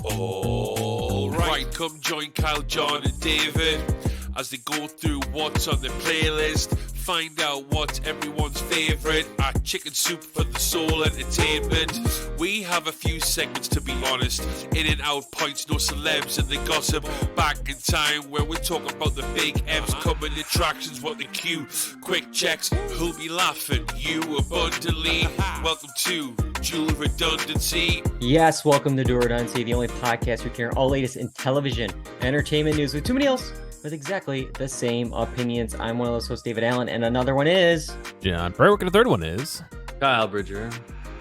All right, come join Kyle, John, and David as they go through what's on the playlist. Find out what's everyone's favourite at Chicken Soup for the Soul Entertainment. We have a few segments, to be honest. In and out points, no celebs and the gossip. Back in time where we're talking about the big M's coming attractions, what the queue. Quick checks, who'll be laughing? You abundantly. Welcome to Dual Redundancy. Yes, welcome to Dual Redundancy, the only podcast we care all latest in television, entertainment news with too many else with exactly the same opinions. I'm one of those hosts, David Allen, and another one is John Berwick, and the third one is Kyle Bridger.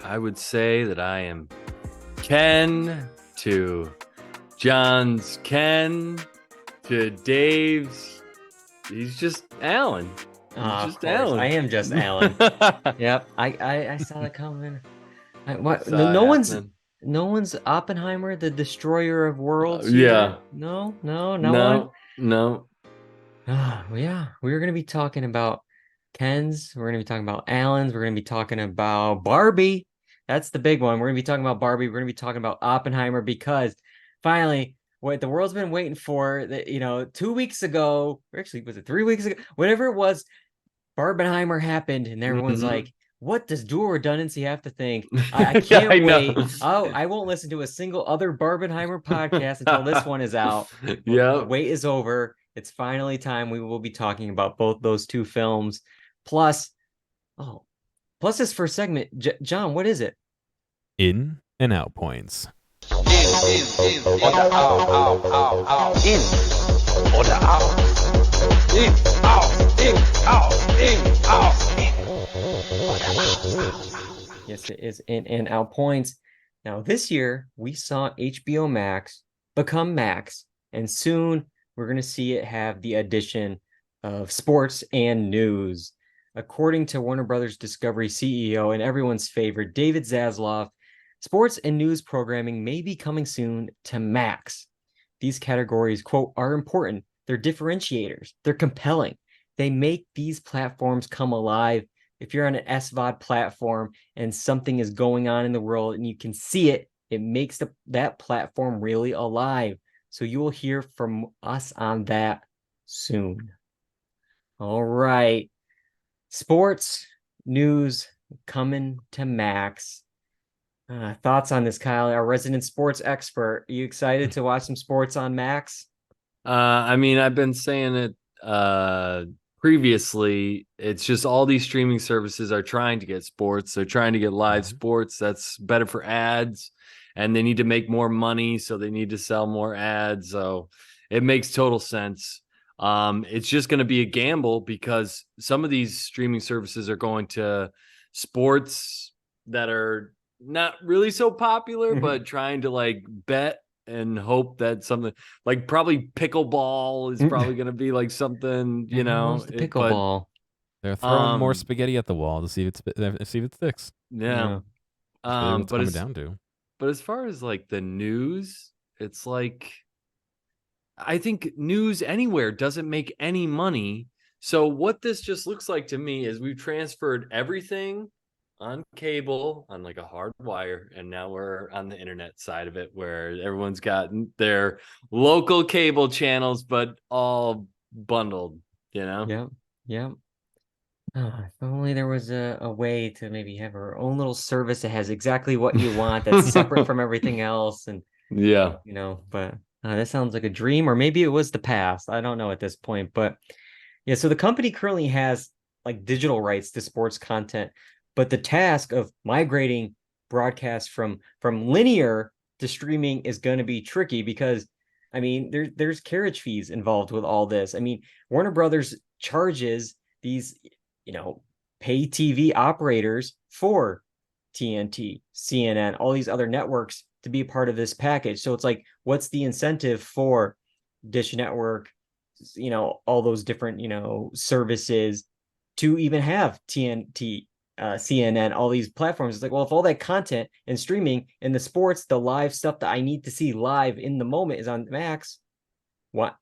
I would say that I am Ken to John's Ken to Dave's. He's just Alan. Just Alan. I am just Alan. Yep, I saw that coming. No one's Oppenheimer, the destroyer of worlds. Yeah. No. Yeah, we're gonna be talking about Ken's. We're gonna be talking about Alan's. We're gonna be talking about Barbie. That's the big one. We're gonna be talking about Barbie. We're gonna be talking about Oppenheimer because finally, what the world's been waiting for. That 2 weeks ago, or actually, was it 3 weeks ago? Whatever it was, Barbenheimer happened, and everyone's like, what does Dual Redundancy have to think? I can't wait. I won't listen to a single other Barbenheimer podcast until this one is out. Yeah. The wait is over. It's finally time. We will be talking about both those two films. Plus this first segment. John, what is it? In and Out points. In or the out. In or the out. In, out, in, out, in, out, in. Yes, it is in and out points. Now, this year, we saw HBO Max become Max, and soon we're going to see it have the addition of sports and news. According to Warner Brothers Discovery CEO and everyone's favorite, David Zaslav, sports and news programming may be coming soon to Max. These categories, quote, are important. They're differentiators. They're compelling. They make these platforms come alive. If you're on an SVOD platform and something is going on in the world and you can see it, it makes that platform really alive. So you will hear from us on that soon. All right. Sports news coming to Max. Thoughts on this, Kyle, our resident sports expert? Are you excited to watch some sports on Max? I've been saying it previously. It's just all these streaming services are trying to get sports. They're trying to get live sports. That's better for ads, and they need to make more money, so they need to sell more ads. So it makes total sense. It's just going to be a gamble because some of these streaming services are going to sports that are not really so popular, but trying to like bet and hope that something like probably pickleball is probably going to be like something, The pickleball. They're throwing more spaghetti at the wall to see if it sticks. Yeah. But coming down to. But as far as like the news, it's like I think news anywhere doesn't make any money. So what this just looks like to me is we've transferred everything on cable on like a hard wire, and now we're on the internet side of it where everyone's got their local cable channels but all bundled, Yeah. If only there was a way to maybe have our own little service that has exactly what you want, that's separate from everything else. And but that sounds like a dream, or maybe it was the past. I don't know at this point, but yeah. So the company currently has like digital rights to sports content, but the task of migrating broadcast from linear to streaming is going to be tricky because, there's carriage fees involved with all this. Warner Brothers charges these, pay TV operators for TNT, CNN, all these other networks to be a part of this package. So it's like, what's the incentive for Dish Network, all those different, services to even have TNT, CNN, all these platforms? It's like, well, if all that content and streaming and the sports, the live stuff that I need to see live in the moment is on Max, what?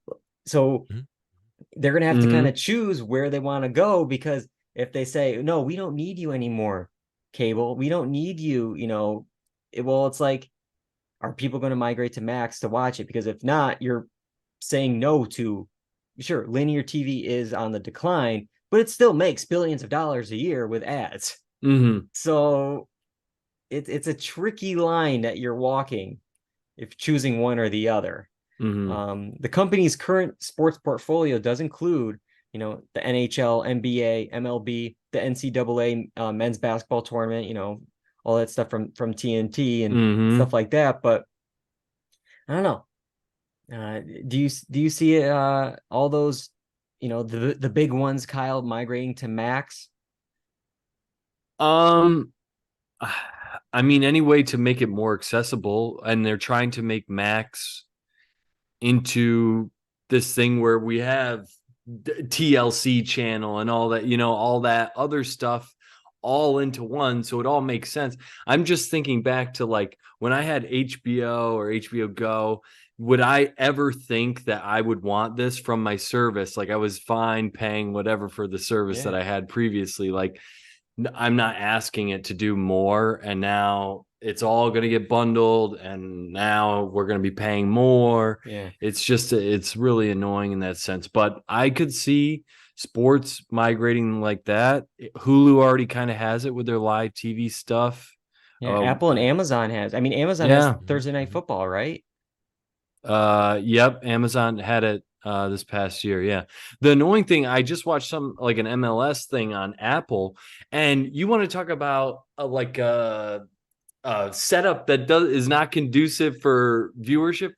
So they're going to have to kind of choose where they want to go, because if they say, no, we don't need you anymore, cable, we don't need you, it's like, are people going to migrate to Max to watch it? Because if not, you're saying no to, sure, linear TV is on the decline, but it still makes billions of dollars a year with ads. So it's a tricky line that you're walking if choosing one or the other. The company's current sports portfolio does include, you know, the NHL, NBA, MLB, the NCAA men's basketball tournament, you know, all that stuff from TNT and stuff like that. But I don't know. Do you see it, all those, you know, the big ones, Kyle, migrating to Max? I mean, any way to make it more accessible, and they're trying to make Max into this thing where we have TLC channel and all that, you know, all that other stuff all into one, so it all makes sense. I'm just thinking back to like when I had HBO or HBO Go, would I ever think that I would want this from my service? Like I was fine paying whatever for the service that I had previously. Like I'm not asking it to do more, and now it's all going to get bundled, and now we're going to be paying more. It's really annoying in that sense, but I could see sports migrating like that. Hulu already kind of has it with their live TV stuff. Apple and Amazon has. I mean, Amazon has Thursday Night Football, right? Yep, Amazon had it this past year. Yeah. The annoying thing, I just watched some like an MLS thing on Apple, and you want to talk about a setup that is not conducive for viewership.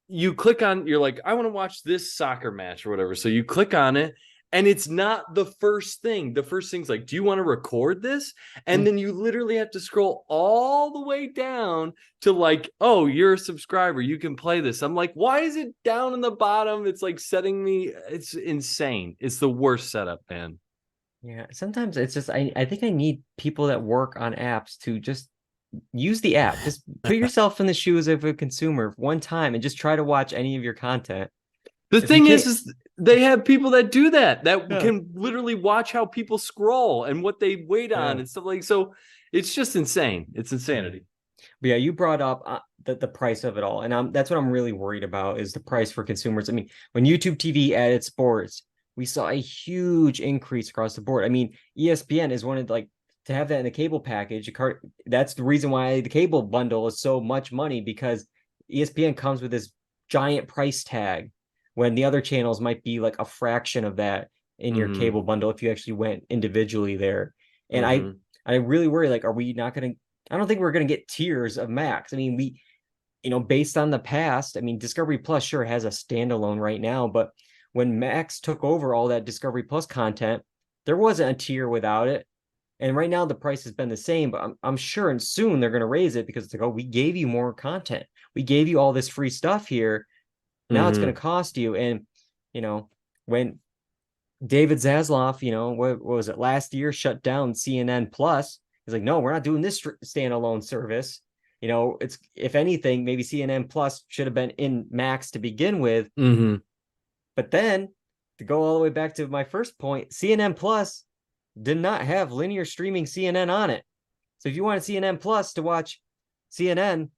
You click on, you're like, I want to watch this soccer match or whatever. So you click on it, and it's not the first thing. The first thing's like, do you want to record this? And then you literally have to scroll all the way down to like, oh, you're a subscriber, you can play this. I'm like, why is it down in the bottom? It's like setting me, it's insane. It's the worst setup, man. Yeah, sometimes it's just, I think I need people that work on apps to just use the app. Just put yourself in the shoes of a consumer one time and just try to watch any of your content. The thing is they have people that do that can literally watch how people scroll and what they wait on and stuff like. So it's just insane. It's insanity. But yeah, you brought up the price of it all, and that's what I'm really worried about is the price for consumers. I mean, when YouTube TV added sports, we saw a huge increase across the board. I mean, ESPN is one of like to have that in the cable package. That's the reason why the cable bundle is so much money, because ESPN comes with this giant price tag, when the other channels might be like a fraction of that in your cable bundle if you actually went individually there. And I really worry, like, are we not going to, I don't think we're going to get tiers of Max. I mean, we, you know, based on the past, I mean, Discovery Plus sure has a standalone right now, but when Max took over all that Discovery Plus content, there wasn't a tier without it. And right now the price has been the same, but I'm sure and soon they're going to raise it because it's like, oh, we gave you more content. We gave you all this free stuff here. Now it's going to cost you. And, you know, when David Zaslav, you know, what was it, last year, shut down CNN Plus, he's like, no, we're not doing this standalone service. You know, it's, if anything, maybe CNN Plus should have been in Max to begin with. But then to go all the way back to my first point, CNN Plus did not have linear streaming CNN on it. So if you wanted CNN Plus to watch CNN,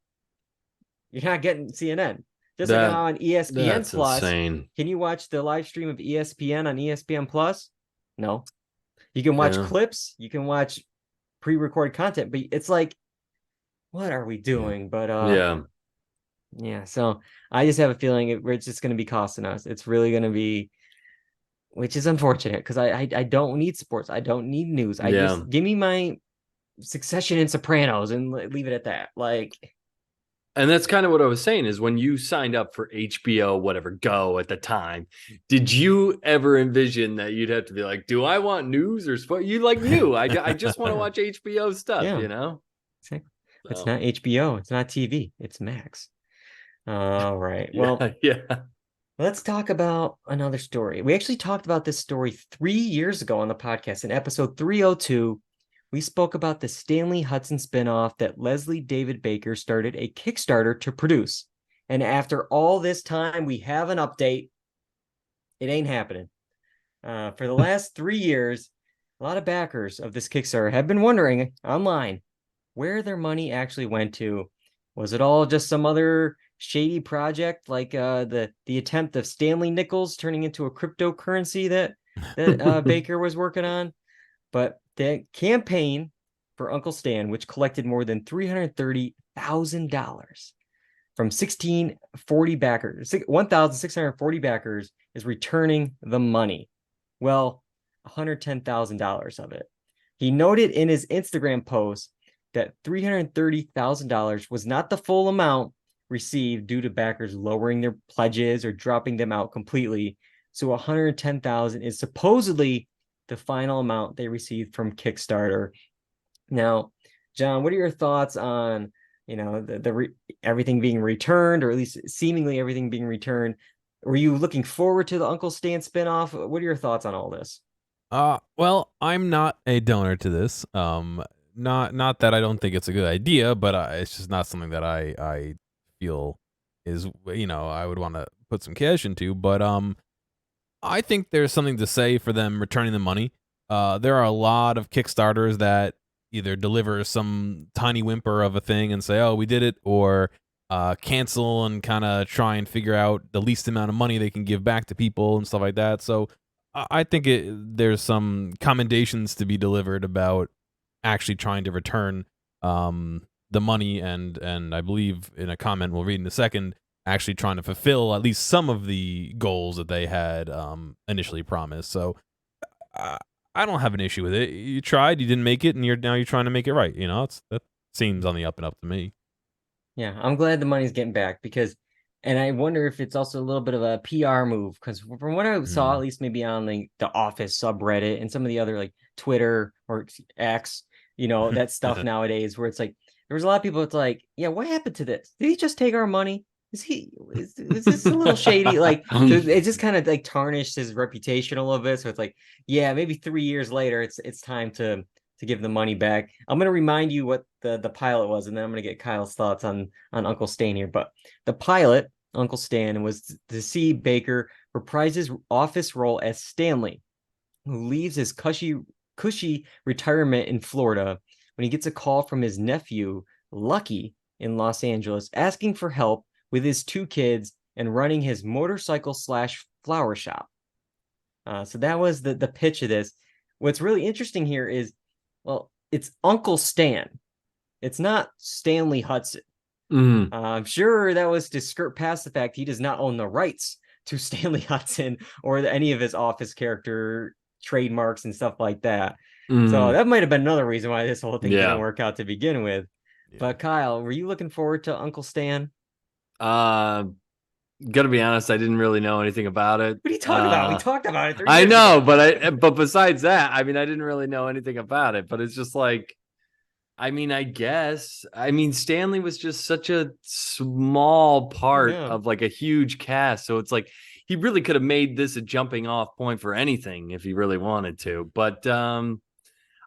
you're not getting CNN. Just like how on ESPN Plus, insane. Can you watch the live stream of ESPN on ESPN Plus? No. You can watch clips, you can watch pre-recorded content, but it's like, what are we doing? But yeah. So I just have a feeling it's just going to be costing us. It's really going to be, which is unfortunate because I don't need sports. I don't need news. I just give me my Succession and Sopranos and leave it at that. Like. And that's kind of what I was saying is when you signed up for HBO, whatever, Go at the time, did you ever envision that you'd have to be like, do I want news or sport? You like knew, I just want to watch HBO stuff, you know? Exactly. So. It's not HBO. It's not TV. It's Max. All right. Well, let's talk about another story. We actually talked about this story 3 years ago on the podcast in episode 302. We spoke about the Stanley Hudson spinoff that Leslie David Baker started a Kickstarter to produce. And after all this time, we have an update. It ain't happening. For the last 3 years, a lot of backers of this Kickstarter have been wondering online, where their money actually went to. Was it all just some other shady project like the attempt of Stanley nickels turning into a cryptocurrency that Baker was working on? But the campaign for Uncle Stan, which collected more than $330,000 from 1,640 backers, is returning the money. Well, $110,000 of it. He noted in his Instagram post that $330,000 was not the full amount received due to backers lowering their pledges or dropping them out completely. So $110,000 is supposedly the final amount they received from Kickstarter. Now, John, what are your thoughts on, everything being returned, or at least seemingly everything being returned? Were you looking forward to the Uncle Stan spinoff? What are your thoughts on all this? Well, I'm not a donor to this. Not that I don't think it's a good idea, but it's just not something that I feel is, I would want to put some cash into. But I think there's something to say for them returning the money. There are a lot of Kickstarters that either deliver some tiny whimper of a thing and say, oh, we did it, or cancel and kind of try and figure out the least amount of money they can give back to people and stuff like that. So I think there's some commendations to be delivered about actually trying to return the money, and I believe in a comment we'll read in a second, actually trying to fulfill at least some of the goals that they had initially promised. So I don't have an issue with it. You tried, you didn't make it, and now you're trying to make it right. That seems on the up and up to me. Yeah, I'm glad the money's getting back and I wonder if it's also a little bit of a PR move, because from what I saw, at least maybe on the Office subreddit and some of the other like Twitter or X, that stuff nowadays, where it's like there was a lot of people. It's like, yeah, what happened to this? Did he just take our money? Is this a little shady? Like, so it just kind of like tarnished his reputation a little bit. So it's like, yeah, maybe 3 years later, it's time to give the money back. I'm going to remind you what the pilot was, and then I'm going to get Kyle's thoughts on Uncle Stan here. But the pilot, Uncle Stan, was to see Baker reprise his office role as Stanley, who leaves his cushy retirement in Florida when he gets a call from his nephew, Lucky, in Los Angeles, asking for help with his 2 kids and running his motorcycle/flower shop. So that was the pitch of this. What's really interesting here is, well, it's Uncle Stan. It's not Stanley Hudson. I'm sure that was to skirt past the fact he does not own the rights to Stanley Hudson or any of his Office character trademarks and stuff like that. So that might have been another reason why this whole thing didn't work out to begin with. Yeah. But Kyle, were you looking forward to Uncle Stan? Gotta be honest, I didn't really know anything about it. What are you talking about? We talked about it. I know, but besides that, I didn't really know anything about it. But it's just like, I guess, Stanley was just such a small part of like a huge cast. So it's like, he really could have made this a jumping off point for anything if he really wanted to. But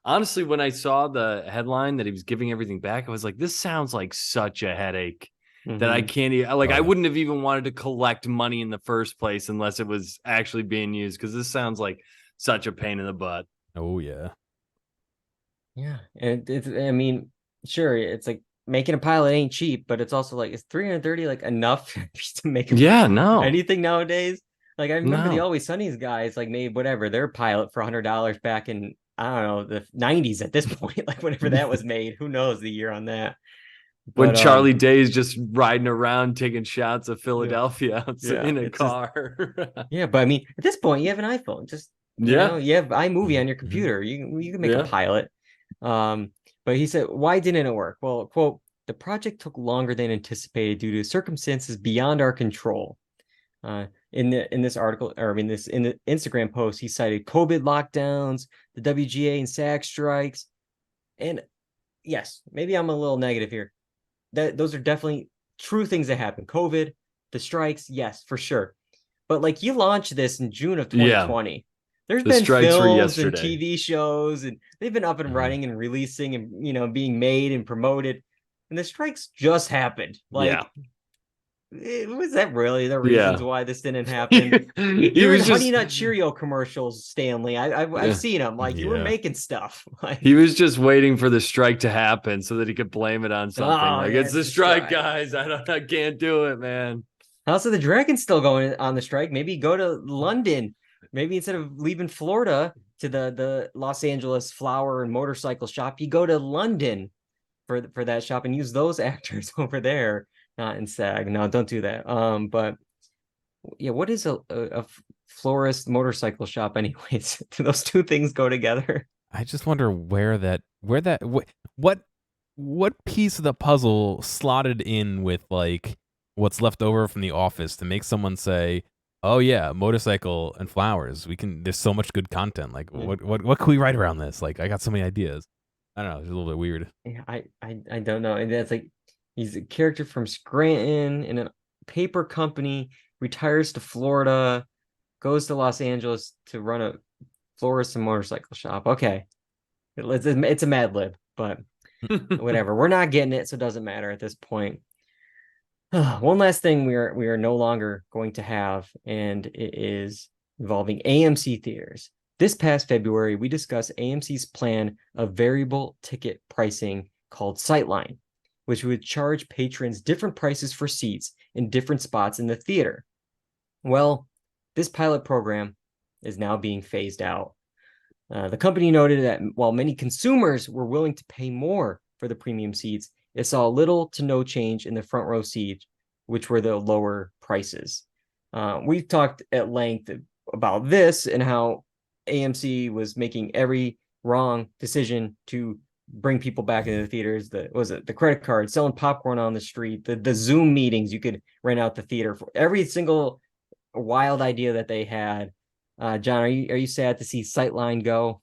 honestly, when I saw the headline that he was giving everything back, I was like, this sounds like such a headache that I can't even, I wouldn't have even wanted to collect money in the first place unless it was actually being used, because this sounds like such a pain in the butt. Oh, yeah. Yeah. And sure, it's like making a pilot ain't cheap, but it's also like, is 330 like enough to make anything nowadays? Like, I remember the Always Sunny's guys like made whatever their pilot for $100 back in, I don't know, the 90s at this point, like whenever that was made. Who knows the year on that? When Charlie Day's just riding around taking shots of Philadelphia in a car. But at this point, you have an iPhone. Just you have iMovie on your computer. You can make a pilot. But he said, why didn't it work? Well, quote, the project took longer than anticipated due to circumstances beyond our control. In this article, or in the Instagram post, he cited COVID lockdowns, the WGA and SAG strikes, and yes, maybe I'm a little negative here. Those are definitely true things that happen. COVID, the strikes, yes, for sure. But like, you launched this in June of 2020. There's been films and TV shows, and they've been up and running and releasing and being made and promoted. And the strikes just happened. Was that really the reasons why this didn't happen? He You're was in just Honey Nut Cheerio commercials, Stanley. I've seen them. Like you were making stuff. Like he was just waiting for the strike to happen so that he could blame it on something. Like it's the strike, guys. I can't do it, man. House of the Dragon's still going on the strike. Maybe go to London. Maybe instead of leaving Florida to the Los Angeles flower and motorcycle shop, you go to London for that shop and use those actors over there, not in SAG. No, don't do that. But yeah, what is a florist motorcycle shop anyways? Do those two things go together? I just wonder what piece of the puzzle slotted in with like what's left over from The Office to make someone say, "Oh yeah, motorcycle and flowers. There's so much good content. Like what can we write around this? Like I got so many ideas." I don't know, it's a little bit weird. Yeah, I don't know. And that's like he's a character from Scranton in a paper company, retires to Florida, goes to Los Angeles to run a florist and motorcycle shop. Okay. It's a Mad Lib, but whatever. We're not getting it, so it doesn't matter at this point. One last thing we are no longer going to have, and it is involving AMC Theaters. This past February, we discussed AMC's plan of variable ticket pricing called Sightline, which would charge patrons different prices for seats in different spots in the theater. Well, this pilot program is now being phased out. The company noted that while many consumers were willing to pay more for the premium seats, it saw little to no change in the front row seats, which were the lower prices. We've talked at length about this and how AMC was making every wrong decision to bring people back into the theaters. The credit card, selling popcorn on the street, the Zoom meetings you could rent out the theater for, every single wild idea that they had. John, are you sad to see Sightline go?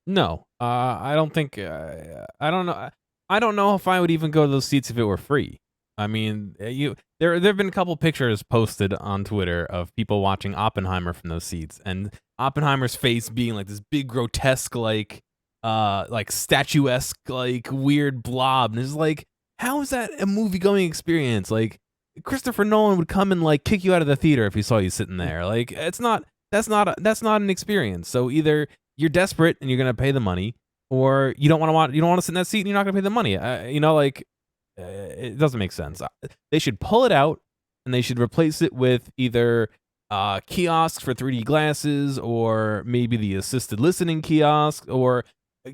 No, I don't think. I don't know. I don't know if I would even go to those seats if it were free. I mean, there have been a couple pictures posted on Twitter of people watching Oppenheimer from those seats, and Oppenheimer's face being like this big grotesque, like statuesque, like weird blob, and it's like, how is that a movie going experience? Like Christopher Nolan would come and like kick you out of the theater if he saw you sitting there. Like that's not an experience. So either you're desperate and you're gonna pay the money, or you don't want to sit in that seat and you're not gonna pay the money. It doesn't make sense. They should pull it out and they should replace it with either kiosks for 3D glasses, or maybe the assisted listening kiosk, or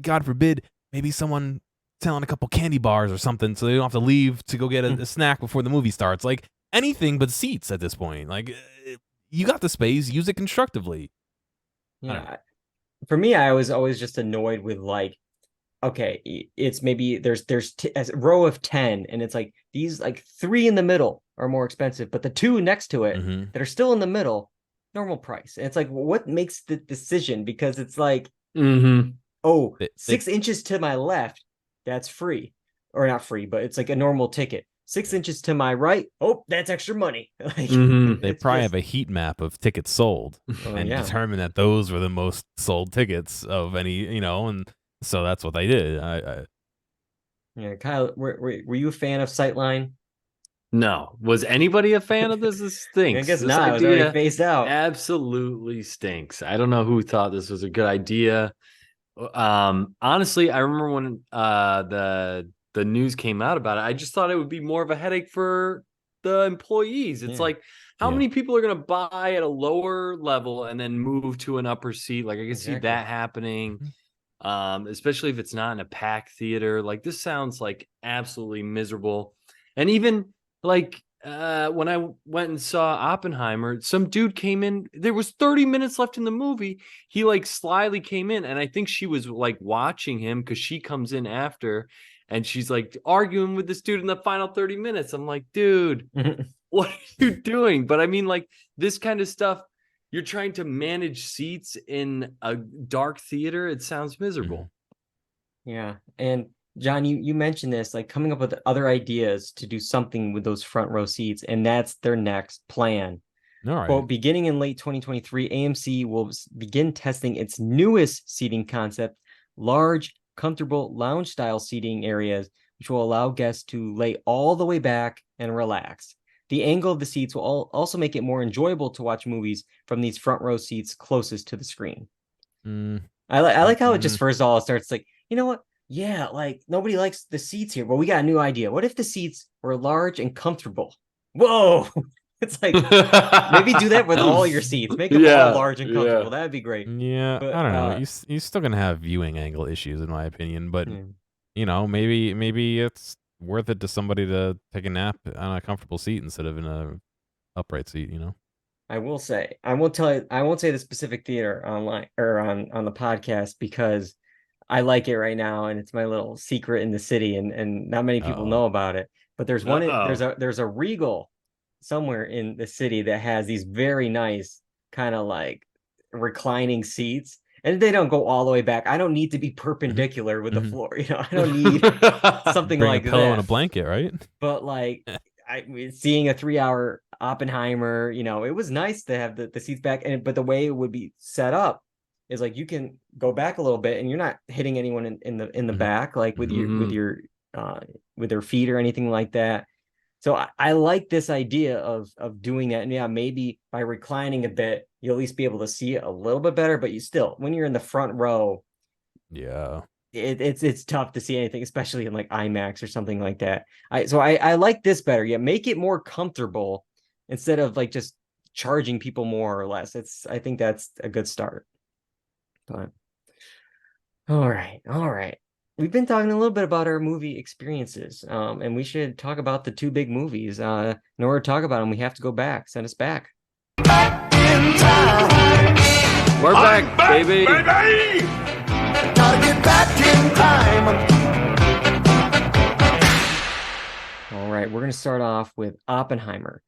God forbid, maybe someone selling a couple candy bars or something so they don't have to leave to go get a snack before the movie starts. Like anything but seats at this point. Like you got the space, use it constructively. Yeah. For me, I was always just annoyed with like, okay, it's maybe there's a row of 10 and it's like these like 3 in the middle are more expensive, but the 2 next to it that are still in the middle, normal price. And it's like, what makes the decision? Because it's like, 6 inches to my left, that's free, or not free, but it's like a normal ticket. 6 inches to my right, that's extra money. Like they probably have a heat map of tickets sold and determine that those were the most sold tickets of any, and so that's what they did. Yeah, Kyle, were you a fan of Sightline? No. Was anybody a fan of this? This stinks. I guess this not. It was already phased out. Absolutely stinks. I don't know who thought this was a good idea. Honestly, I remember when the news came out about it, I just thought it would be more of a headache for the employees. It's like, how many people are going to buy at a lower level and then move to an upper seat? Like I can see that happening. Especially if it's not in a packed theater. Like this sounds like absolutely miserable. And even like when I went and saw Oppenheimer, some dude came in, there was 30 minutes left in the movie. He like slyly came in, and I think she was like watching him because she comes in after and she's like arguing with this dude in the final 30 minutes. I'm like, dude, what are you doing? But I mean, like this kind of stuff, you're trying to manage seats in a dark theater. It sounds miserable. Yeah. And John, you mentioned this, like coming up with other ideas to do something with those front row seats, and that's their next plan. All right. Well, beginning in late 2023, AMC will begin testing its newest seating concept, large, comfortable lounge-style seating areas, which will allow guests to lay all the way back and relax. The angle of the seats will also make it more enjoyable to watch movies from these front row seats closest to the screen. I like how it just first of all starts like, you know what? Yeah, like nobody likes the seats here, but we got a new idea. What if the seats were large and comfortable? Whoa. It's like maybe do that with all your seats. Make them all large and comfortable. That'd be great. Yeah, but, I don't know. You're still gonna have viewing angle issues, in my opinion. But you know, maybe it's worth it to somebody to take a nap on a comfortable seat instead of in a upright seat. You know. I will say, I won't say the specific theater online or on the podcast because I like it right now and it's my little secret in the city and not many people know about it. But there's one there's a Regal somewhere in the city that has these very nice kind of like reclining seats, and they don't go all the way back. I don't need to be perpendicular with the floor, you know. I don't need something Bring like a pillow that. and a blanket, right? But like seeing a 3-hour Oppenheimer, you know, it was nice to have the seats back, but the way it would be set up is like you can go back a little bit and you're not hitting anyone in the back, like with your with their feet or anything like that. So I like this idea of doing that. And yeah, maybe by reclining a bit, you'll at least be able to see it a little bit better, but you still, when you're in the front row, it's tough to see anything, especially in like IMAX or something like that. I like this better. Yeah, make it more comfortable instead of like just charging people more or less. I think that's a good start. But all right. We've been talking a little bit about our movie experiences, and we should talk about the 2 big movies. In order to talk about them, we have to go back. Send us back. Back in time. We're back, baby. Gotta get back in time. All right, we're going to start off with Oppenheimer.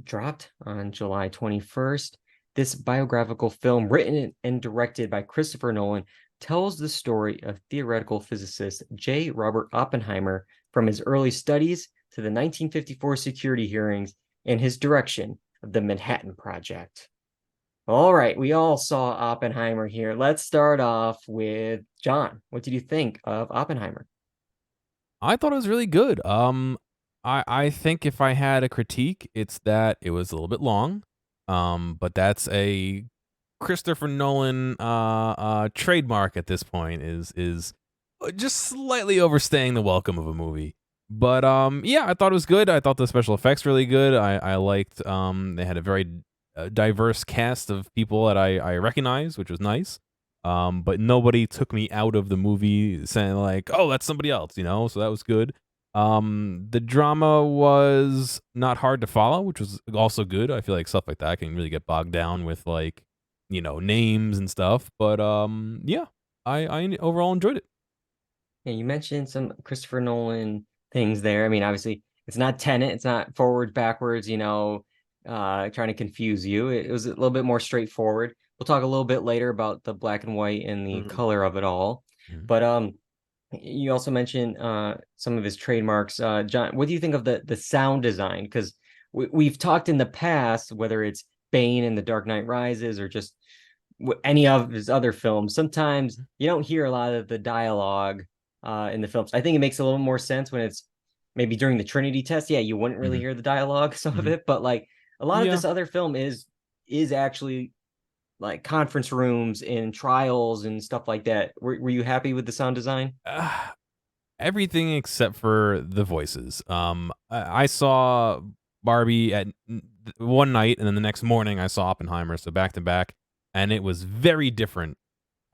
Dropped on July 21st. This biographical film, written and directed by Christopher Nolan, tells the story of theoretical physicist J. Robert Oppenheimer from his early studies to the 1954 security hearings and his direction of the Manhattan Project. All right, we all saw Oppenheimer here. Let's start off with John. What did you think of Oppenheimer? I thought it was really good. I think if I had a critique, it's that it was a little bit long. But that's a Christopher Nolan trademark at this point is just slightly overstaying the welcome of a movie. But yeah, I thought it was good. I thought the special effects really good. I liked they had a very diverse cast of people that I recognize, which was nice. But nobody took me out of the movie saying like, oh, that's somebody else, you know, so that was good. The drama was not hard to follow, which was also good. I feel like stuff like that can really get bogged down with like, you know, names and stuff. But yeah, I overall enjoyed it. Yeah, you mentioned some Christopher Nolan things there. I mean, obviously, it's not Tenet, it's not forward, backwards, you know, trying to confuse you. It was a little bit more straightforward. We'll talk a little bit later about the black and white and the color of it all. But you also mentioned some of his trademarks. John, what do you think of the sound design? Because we've talked in the past, whether it's Bane in The Dark Knight Rises or just any of his other films, sometimes you don't hear a lot of the dialogue in the films. I think it makes a little more sense when it's maybe during the Trinity test. Yeah, you wouldn't really hear the dialogue, some of it, but like a lot of this other film is actually like conference rooms and trials and stuff like that. Were you happy with the sound design? Everything except for the voices. I saw Barbie at one night, and then the next morning I saw Oppenheimer, so back to back, and it was very different.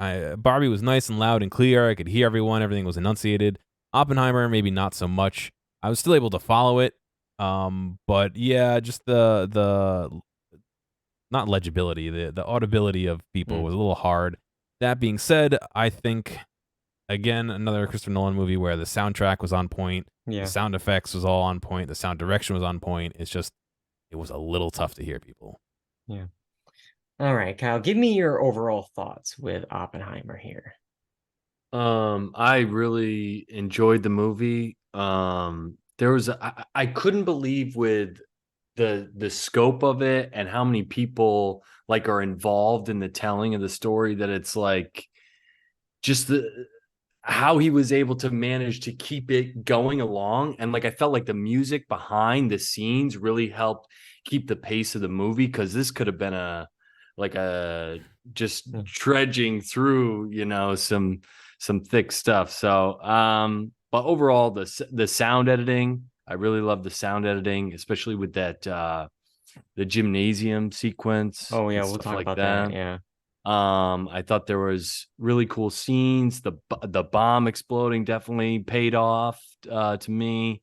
Barbie was nice and loud and clear. I could hear everyone. Everything was enunciated. Oppenheimer, maybe not so much. I was still able to follow it. But yeah, just the not legibility, the audibility of people was a little hard. That being said, I think, again, another Christopher Nolan movie where the soundtrack was on point. The sound effects was all on point. The sound direction was on point. It's just, it was a little tough to hear people. Yeah. All right, Kyle, give me your overall thoughts with Oppenheimer here. I really enjoyed the movie. There was I couldn't believe with the scope of it and how many people like are involved in the telling of the story that it's like just how he was able to manage to keep it going along. And like, I felt like the music behind the scenes really helped keep the pace of the movie, because this could have been a just dredging through, some thick stuff. So, but overall, the sound editing, I really love the sound editing, especially with that, the gymnasium sequence. Oh yeah, we'll talk about that. Yeah. I thought there was really cool scenes. The bomb exploding definitely paid off to me.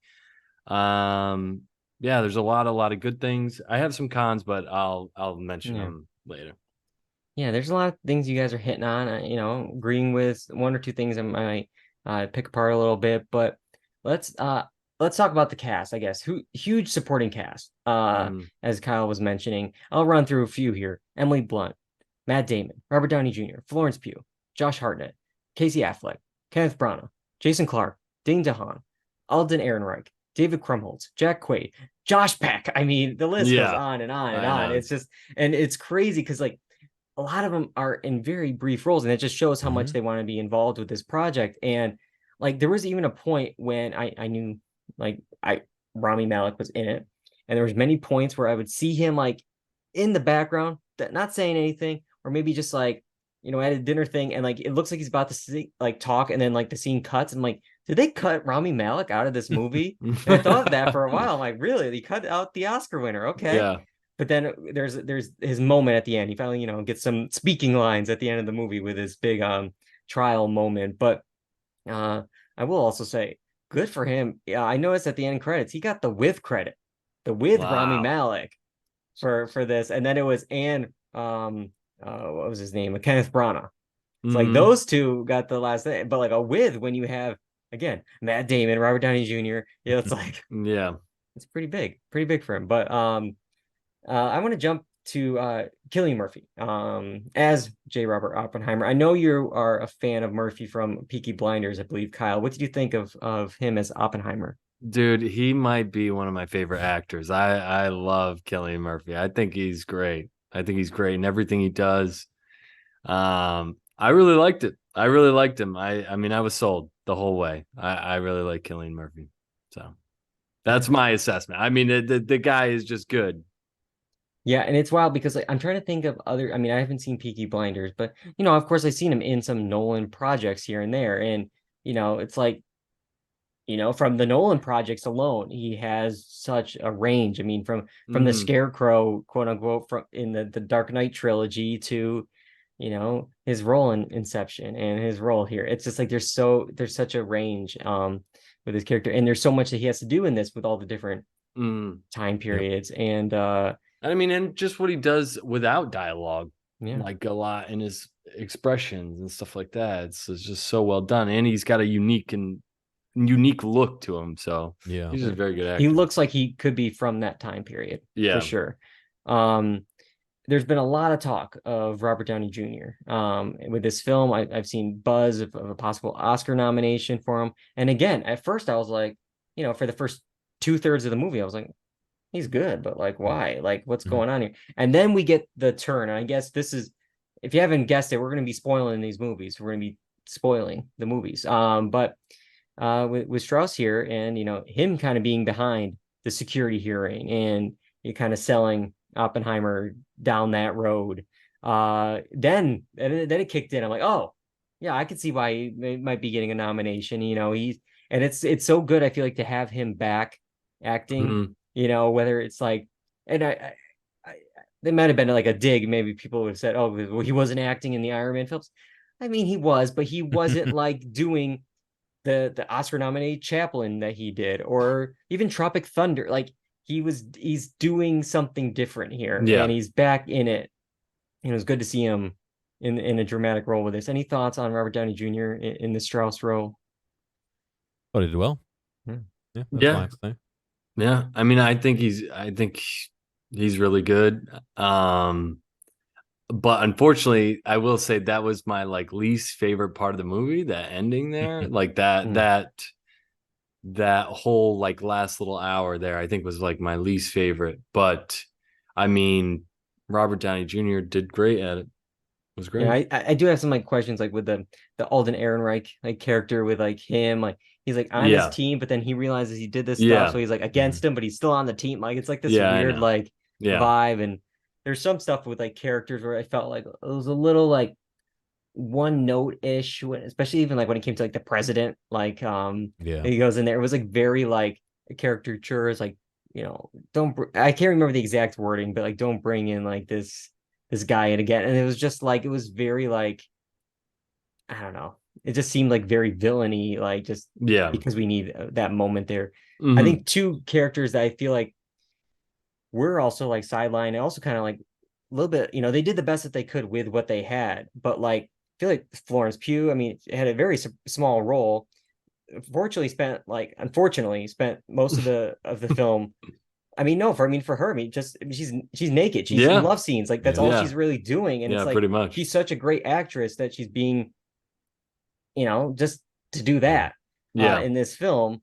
Yeah, there's a lot of good things. I have some cons, but I'll mention them later. Yeah, there's a lot of things you guys are hitting on. Agreeing with one or two things I might pick apart a little bit, but let's talk about the cast, I guess. Huge supporting cast. As Kyle was mentioning. I'll run through a few here. Emily Blunt, Matt Damon, Robert Downey Jr., Florence Pugh, Josh Hartnett, Casey Affleck, Kenneth Branagh, Jason Clarke, Dane DeHaan, Alden Ehrenreich, David Krumholtz, Jack Quaid, Josh Peck. I mean, the list goes on and on and on. It's just, and it's crazy because like a lot of them are in very brief roles, and it just shows how much they want to be involved with this project. And like there was even a point when I knew like Rami Malek was in it, and there was many points where I would see him like in the background, not saying anything, or maybe just like, at a dinner thing, and like it looks like he's about to talk, and then like the scene cuts. I'm like, did they cut Rami Malek out of this movie? And I thought that for a while. I'm like, really? They cut out the Oscar winner? Okay. Yeah. But then there's his moment at the end. He finally, gets some speaking lines at the end of the movie with his big trial moment. But I will also say, good for him. Yeah, I noticed at the end credits, he got the with credit, Rami Malek for this, and then it was what was his name? Kenneth Branagh. It's like those two got the last thing, but like a with when you have again Matt Damon, Robert Downey Jr. It's like it's pretty big for him. But I want to jump to Cillian Murphy as J. Robert Oppenheimer. I know you are a fan of Murphy from Peaky Blinders, I believe. Kyle, what did you think of him as Oppenheimer? Dude, he might be one of my favorite actors. I love Cillian Murphy. I think he's great. In everything he does. I really liked it. I really liked him. I mean, I was sold the whole way. I really like Cillian Murphy. So that's my assessment. I mean, the guy is just good. Yeah, and it's wild because like I'm trying to think of other. I mean, I haven't seen Peaky Blinders, but of course, I've seen him in some Nolan projects here and there, and it's like, from the Nolan projects alone, he has such a range. I mean, from the Scarecrow, quote unquote, from in the Dark Knight trilogy to, his role in Inception and his role here. It's just like there's such a range with his character, and there's so much that he has to do in this with all the different time periods. And I mean, and just what he does without dialogue, like a lot in his expressions and stuff like that. It's just so well done, and he's got a unique look to him. So he's just a very good actor. He looks like he could be from that time period, for sure. There's been a lot of talk of Robert Downey Jr. With this film. I've seen buzz of a possible Oscar nomination for him. And again, at first I was like, for the first 2/3 of the movie, I was like, he's good, but like, why? Like, what's going on here? And then we get the turn. And I guess this is, if you haven't guessed it, we're going to be spoiling these movies. We're going to be spoiling the movies. But with Strauss here, and him kind of being behind the security hearing, and you kind of selling Oppenheimer down that road. Then it kicked in. I'm like, oh yeah, I could see why he might be getting a nomination. It's so good. I feel like to have him back acting. Whether it's like, and I there might have been like a dig. Maybe people would have said, oh, well, he wasn't acting in the Iron Man films. I mean, he was, but he wasn't like doing the Oscar nominated Chaplin that he did, or even Tropic Thunder. Like he's doing something different here, and he's back in it. It was good to see him in a dramatic role with this. Any thoughts on Robert Downey Jr. in the Strauss role? Oh, he did well. Yeah. I mean, I think he's really good. But unfortunately, I will say that was my like least favorite part of the movie, that ending there. Like that whole like last little hour there, I think was like my least favorite. But I mean, Robert Downey Jr. did great at it. was Yeah, great. I do have some like questions like with the Alden Ehrenreich like character with like him, like he's like on his Yeah. team, but then he realizes he did this stuff, Yeah. so he's like against him, but he's still on the team. Like it's like this Yeah, I weird know. like Yeah. vibe, and there's some stuff with like characters where I felt like it was a little like one note ish, especially even like when it came to like the president, like Yeah. he goes in there, it was like very like caricatures, like I can't remember the exact wording, but like don't bring in like this guy in again, and it was just like it was very like I don't know, it just seemed like very villainy, like just Yeah. because we need that moment there. Mhm. I think two characters that I feel like were also like sidelined and also kind of like a little bit, they did the best that they could with what they had, but like I feel like Florence Pugh, I mean, had a very small role. Unfortunately spent most of the film. I mean, no, for her, I mean, just she's naked. She's Yeah. in love scenes. Like that's Yeah. all Yeah. she's really doing. And Yeah, it's like pretty much. she's such a great actress that she's being, just to do that Yeah. in this film.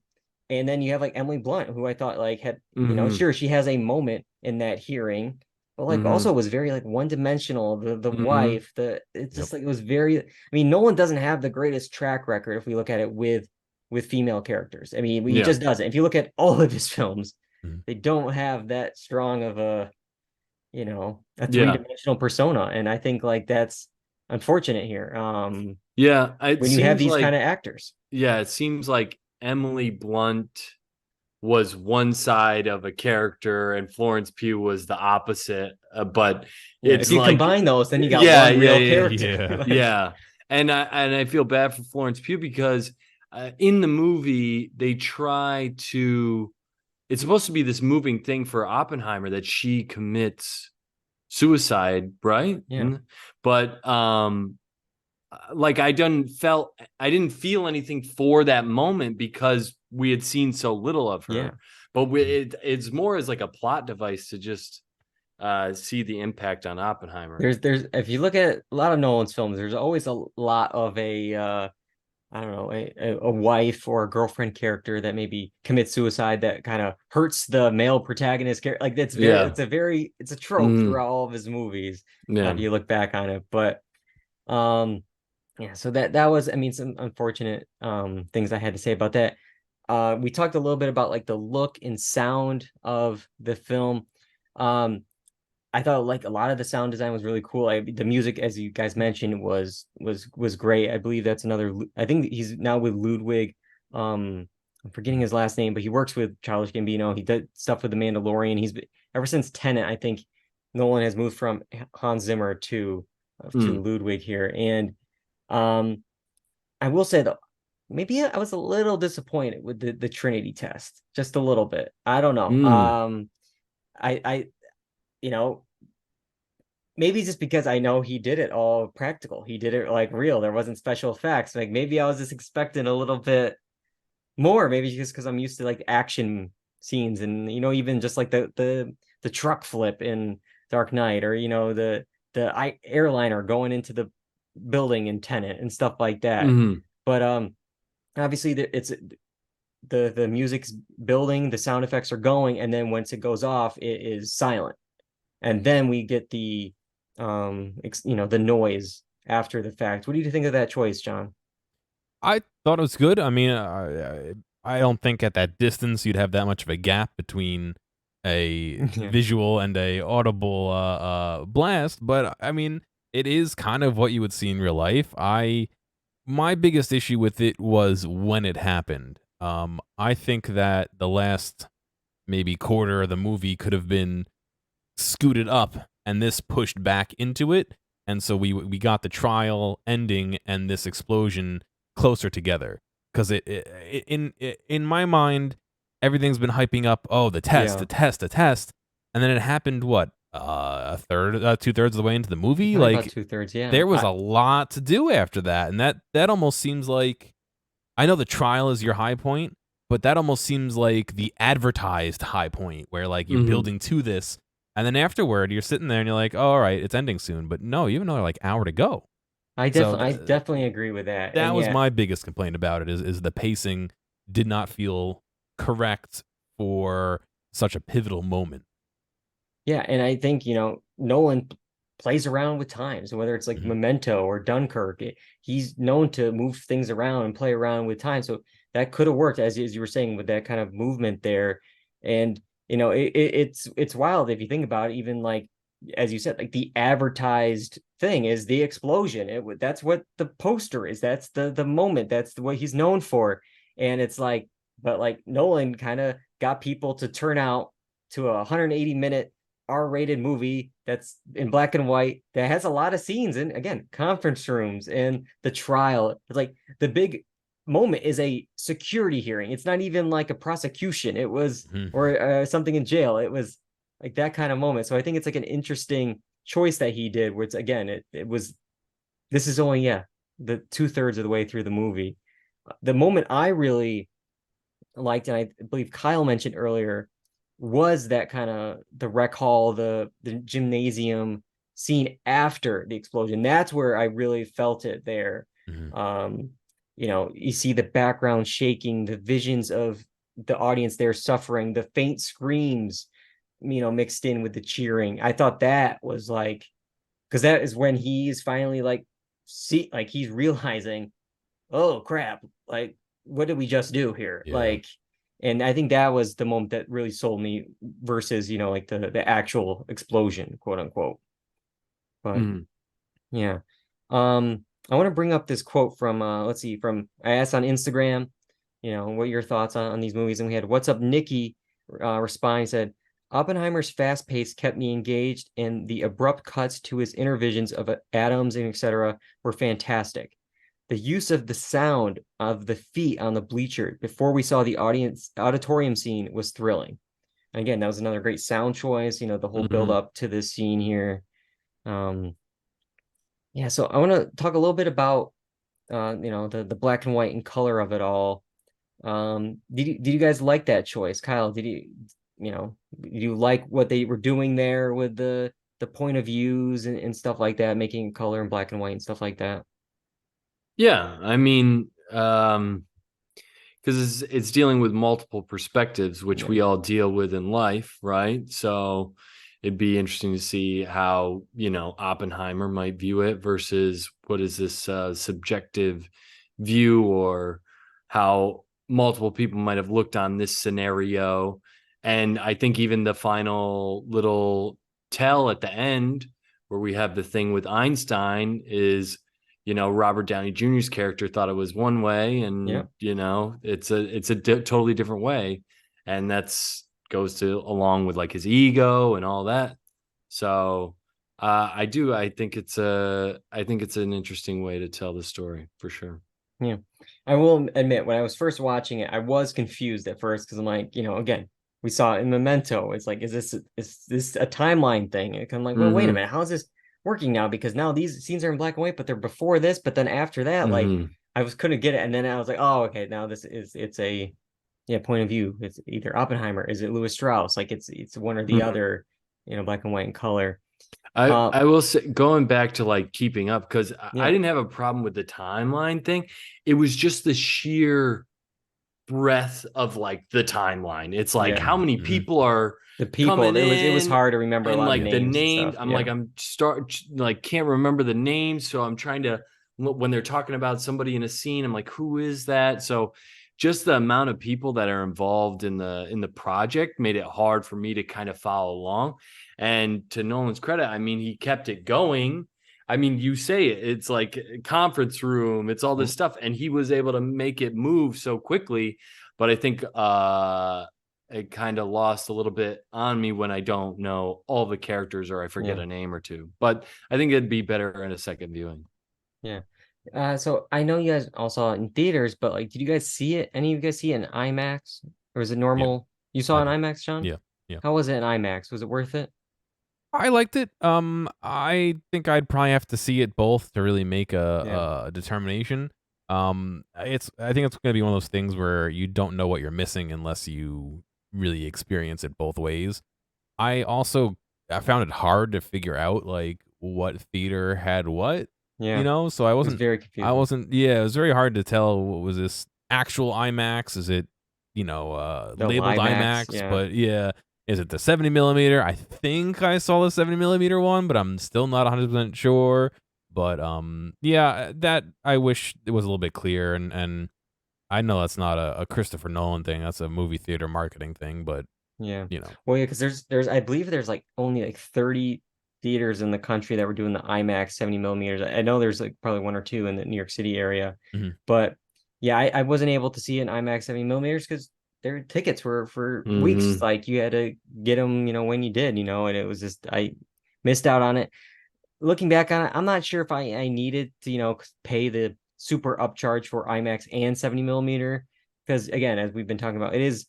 And then you have like Emily Blunt, who I thought like had, Mhm. sure, she has a moment in that hearing, but like Mhm. also was very like one-dimensional. The Mhm. wife, it's just like it was very. I mean, Nolan doesn't have the greatest track record if we look at it with female characters. I mean, he Yeah. just doesn't. If you look at all of his films, Mhm. they don't have that strong of a Yeah. three-dimensional persona, and I think like that's unfortunate here. Yeah, it When you have seems these like kind of actors. yeah, it seems like Emily Blunt was one side of a character and Florence Pugh was the opposite. But Yeah, it's if you like combine those, then you got yeah, one yeah, real yeah, character. yeah. Like, yeah. And I feel bad for Florence Pugh because in the movie they try to. It's supposed to be this moving thing for Oppenheimer that she commits suicide, right? Yeah. But like I didn't feel anything for that moment because we had seen so little of her. Yeah. But it's more as like a plot device to just see the impact on Oppenheimer. There's if you look at a lot of Nolan's films, there's always a lot of a I don't know, a wife or a girlfriend character that maybe commits suicide that kind of hurts the male protagonist character. Like it's a trope throughout all of his movies. Yeah. If you look back on it, but yeah, so that was, I mean, some unfortunate things I had to say about that. We talked a little bit about like the look and sound of the film. I thought like a lot of the sound design was really cool. The music, as you guys mentioned, was great. I believe that's another. I think he's now with Ludwig. I'm forgetting his last name, but he works with Childish Gambino. He did stuff with The Mandalorian. Ever since Tenet, I think Nolan has moved from Hans Zimmer to Ludwig here. And I will say though, maybe I was a little disappointed with the Trinity test, just a little bit. I don't know. I maybe just because I know he did it all practical. He did it like real. There wasn't special effects. Like maybe I was just expecting a little bit more. Maybe just because I'm used to like action scenes and even just like the truck flip in Dark Knight, or the airliner going into the building in Tenet and stuff like that. But obviously it's the music's building, the sound effects are going, and then once it goes off, it is silent, and then we get the the noise after the fact. What do you think of that choice, John? I thought it was good. I mean, I don't think at that distance you'd have that much of a gap between a visual and a audible blast, but I mean, it is kind of what you would see in real life. My biggest issue with it was when it happened. I think that the last maybe quarter of the movie could have been scooted up and this pushed back into it, and so we got the trial ending and this explosion closer together, because in my mind everything's been hyping up, oh, the test, the test, and then it happened what, a third, 2/3 of the way into the movie. Probably like about 2/3, yeah. There was a lot to do after that, and that almost seems like, I know the trial is your high point, but that almost seems like the advertised high point where like you're building to this, and then afterward you're sitting there and you're like, oh, all right, it's ending soon, but no, you have another like hour to go. I definitely agree with that. That was my biggest complaint about it, is the pacing did not feel correct for such a pivotal moment. Yeah, and I think Nolan plays around with time. So whether it's like Mhm. Memento or Dunkirk, he's known to move things around and play around with time. So that could have worked, as you were saying, with that kind of movement there. And it's wild if you think about it. Even like as you said, like the advertised thing is the explosion. That's what the poster is. That's the moment. That's what he's known for. And it's like, but like Nolan kind of got people to turn out to a 180-minute R-rated movie that's in black and white that has a lot of scenes in, again, conference rooms and the trial. It's like the big moment is a security hearing. It's not even like a prosecution. It was or something in jail. It was like that kind of moment. So I think it's like an interesting choice that he did, where it's again, it was this is only the 2/3 of the way through the movie. The moment I really liked, and I believe Kyle mentioned earlier, was that kind of the rec hall, the gymnasium scene after the explosion. That's where I really felt it there. You see the background shaking, the visions of the audience there suffering, the faint screams, mixed in with the cheering. I thought that was like, because that is when he's finally like, he's realizing, oh crap, like what did we just do here? Yeah. Like, and I think that was the moment that really sold me versus, like the actual explosion, quote unquote. But yeah. I want to bring up this quote from let's see, from I asked on Instagram, what your thoughts on these movies, and we had What's Up Nikki respond. He said, Oppenheimer's fast pace kept me engaged, and the abrupt cuts to his inner visions of atoms and etc. were fantastic. The use of the sound of the feet on the bleacher before we saw the auditorium scene was thrilling. And again, that was another great sound choice, the whole build up to this scene here. Yeah, so I want to talk a little bit about the black and white and color of it all. Did you guys like that choice? Kyle, did you like what they were doing there with the point of views and stuff like that, making color in black and white and stuff like that? Yeah, I mean, because it's dealing with multiple perspectives, which we all deal with in life, right? So it'd be interesting to see how, Oppenheimer might view it versus what is this subjective view, or how multiple people might have looked on this scenario. And I think even the final little tell at the end where we have the thing with Einstein is, Robert Downey Jr.'s character thought it was one way, and it's a totally different way, and that's goes to along with like his ego and all that. So I think it's an interesting way to tell the story for sure. Yeah, I will admit, when I was first watching it, I was confused at first because I'm like, again, we saw it in Memento. It's like, is this a timeline thing? And I'm like, well, wait a minute, how is this working now? Because now these scenes are in black and white, but they're before this. But then after that, like couldn't get it, and then I was like, oh, okay, now it's a point of view. It's either Oppenheimer, is it Louis Strauss? Like it's one or the other, black and white and color. I will say, going back to like keeping up, because I didn't have a problem with the timeline thing. It was just the sheer breadth of like the timeline. It's like how many people are the people coming it was hard to remember and a lot like of the names. I'm can't remember the names, so I'm trying to, when they're talking about somebody in a scene, I'm like, who is that? So just the amount of people that are involved in the project made it hard for me to kind of follow along. And to Nolan's credit, I mean, he kept it going. I mean, you say it's like a conference room, it's all this stuff, and he was able to make it move so quickly. But I think it kind of lost a little bit on me when I don't know all the characters or I forget a name or two. But I think it'd be better in a second viewing. Yeah. So I know you guys all saw it in theaters, but like, did you guys see it? Any of you guys see it in IMAX, or was it normal? You saw it in IMAX, Sean? Yeah. How was it in IMAX? Was it worth it? I liked it. I think I'd probably have to see it both to really make a determination. I think it's gonna be one of those things where you don't know what you're missing unless you really experience it both ways. I found it hard to figure out like what theater had what. Yeah. So I wasn't very confusing. it was very hard to tell what was this actual IMAX, is it labeled IMAX, IMAX, but Is it the 70 millimeter? I think I saw the 70 millimeter one, but I'm still not 100% sure. But yeah, that I wish it was a little bit clear. And I know that's not a Christopher Nolan thing. That's a movie theater marketing thing. But Yeah. you know, Well, yeah, because there's I believe there's like only like 30 theaters in the country that were doing the IMAX 70 millimeters. I know there's like probably one or two in the New York City area, Mhm. but yeah, I wasn't able to see an IMAX 70 millimeters because their tickets were for weeks. Like you had to get them, when you did, and it was just I missed out on it. Looking back on it, I'm not sure if I needed to, pay the super upcharge for IMAX and 70 millimeter because again, as we've been talking about, it is.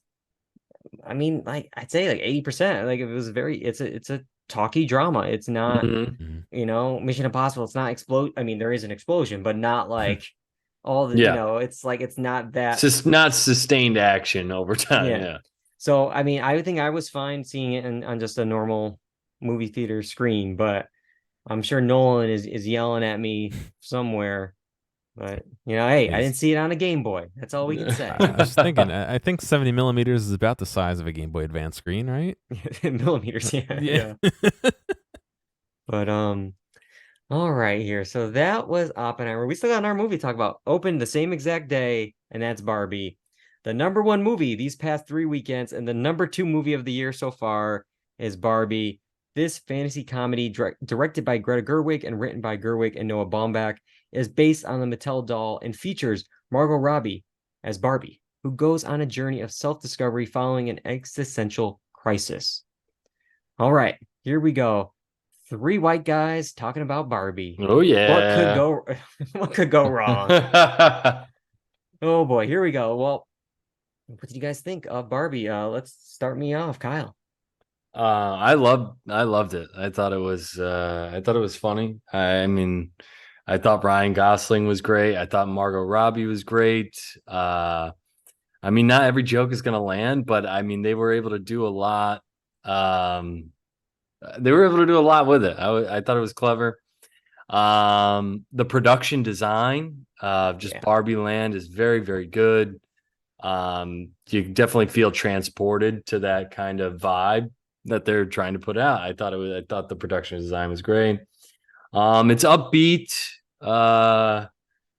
I mean, like I'd say like 80%. Like it was it's a talky drama. It's not, Mhm. Mission Impossible. It's not explode. I mean, there is an explosion, but not like all the, Yeah. it's like it's not that. It's just not sustained action over time. Yeah. Yeah. So I mean, I think I was fine seeing it on just a normal movie theater screen, but I'm sure Nolan is yelling at me somewhere. But hey, I didn't see it on a Game Boy. That's all we can say. I was just thinking, I think 70 millimeters is about the size of a Game Boy Advance screen, right? Millimeters, yeah. But all right here. So that was Oppenheimer. We still got another movie to talk about. Opened the same exact day, and that's Barbie. The number one movie these past 3 weekends, and the number 2 movie of the year so far is Barbie. This fantasy comedy directed by Greta Gerwig and written by Gerwig and Noah Baumbach is based on the Mattel doll and features Margot Robbie as Barbie, who goes on a journey of self-discovery following an existential crisis. All right, here we go. 3 white guys talking about Barbie. Oh yeah. What could go wrong? Oh boy, here we go. Well, what did you guys think of Barbie? Let's start me off, Kyle. I loved it. I thought it was funny. I mean, I thought Ryan Gosling was great. I thought Margot Robbie was great. I mean, not every joke is gonna land, but I mean, they were able to do a lot. They were able to do a lot with it. I thought it was clever. The production design of just Barbie Land is very, very good. You definitely feel transported to that kind of vibe that they're trying to put out. I thought the production design was great. It's upbeat.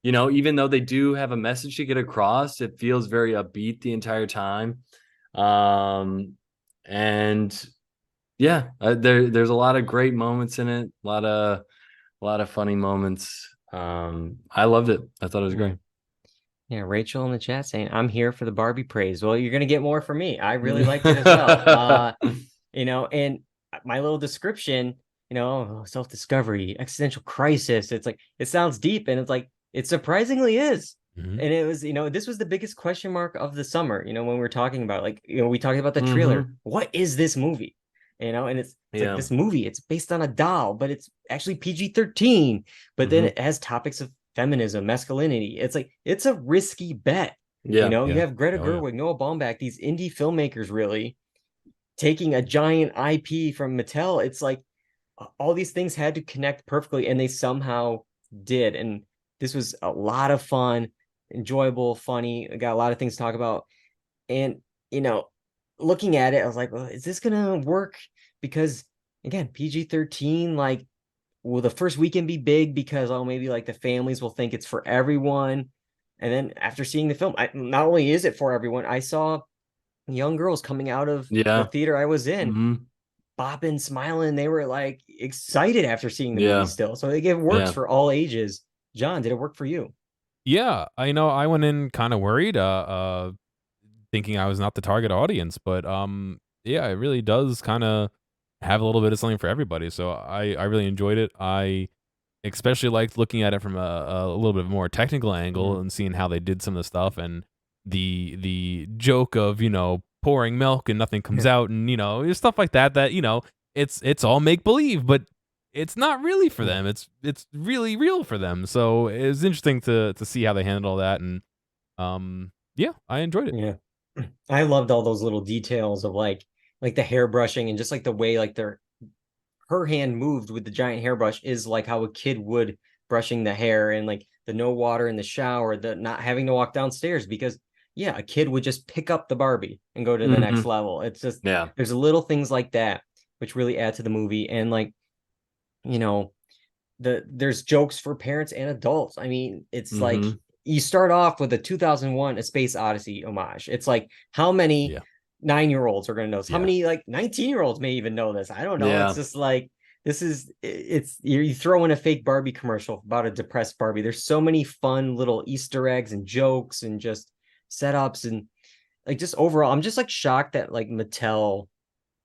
Even though they do have a message to get across, it feels very upbeat the entire time. And yeah, there's a lot of great moments in it. A lot of funny moments. I loved it. I thought it was great. Yeah, Rachel in the chat saying, I'm here for the Barbie praise. Well, you're going to get more from me. I really liked it as well. And my little description, self-discovery, existential crisis. It's like, it sounds deep and it's like, it surprisingly is. Mm-hmm. And it was, this was the biggest question mark of the summer, when we were talking about we talked about the trailer. What is this movie? And it's like this movie, it's based on a doll, but it's actually PG-13. But then it has topics of feminism, masculinity. It's like, it's a risky bet. You have Greta Gerwig, Noah Baumbach, these indie filmmakers really taking a giant IP from Mattel. It's like all these things had to connect perfectly, and they somehow did. And this was a lot of fun, enjoyable, funny. I got a lot of things to talk about. And, looking at it, I was like, well, is this gonna work? Because again, PG-13, like, will the first weekend be big because maybe like the families will think it's for everyone? And then after seeing the film, not only is it for everyone, I saw young girls coming out of the theater I was in, bopping, smiling. They were like excited after seeing the movie still. So it works for all ages. John, did it work for you? Yeah, I know. I went in kind of worried, thinking I was not the target audience, but yeah, it really does kind of have a little bit of something for everybody. So I really enjoyed it. I especially liked looking at it from a little bit more technical angle and seeing how they did some of the stuff and the joke of pouring milk and nothing comes out and stuff like that it's all make believe, but it's not really for them. It's really real for them. So it was interesting to see how they handled all that, and yeah, I enjoyed it. Yeah. I loved all those little details of like the hairbrushing and just like the way like her hand moved with the giant hairbrush is like how a kid would brushing the hair, and like the no water in the shower, the not having to walk downstairs because yeah, a kid would just pick up the Barbie and go to the next level. It's just, there's little things like that which really add to the movie. And like, you know, there's jokes for parents and adults. I mean, it's like you start off with a 2001 A Space Odyssey homage. It's like, how many 9-year-olds are going to know this? How many like 19-year-olds may even know this? I don't know. It's just like, you throw in a fake Barbie commercial about a depressed Barbie. There's so many fun little Easter eggs and jokes and just setups, and like just overall, I'm just like shocked that like Mattel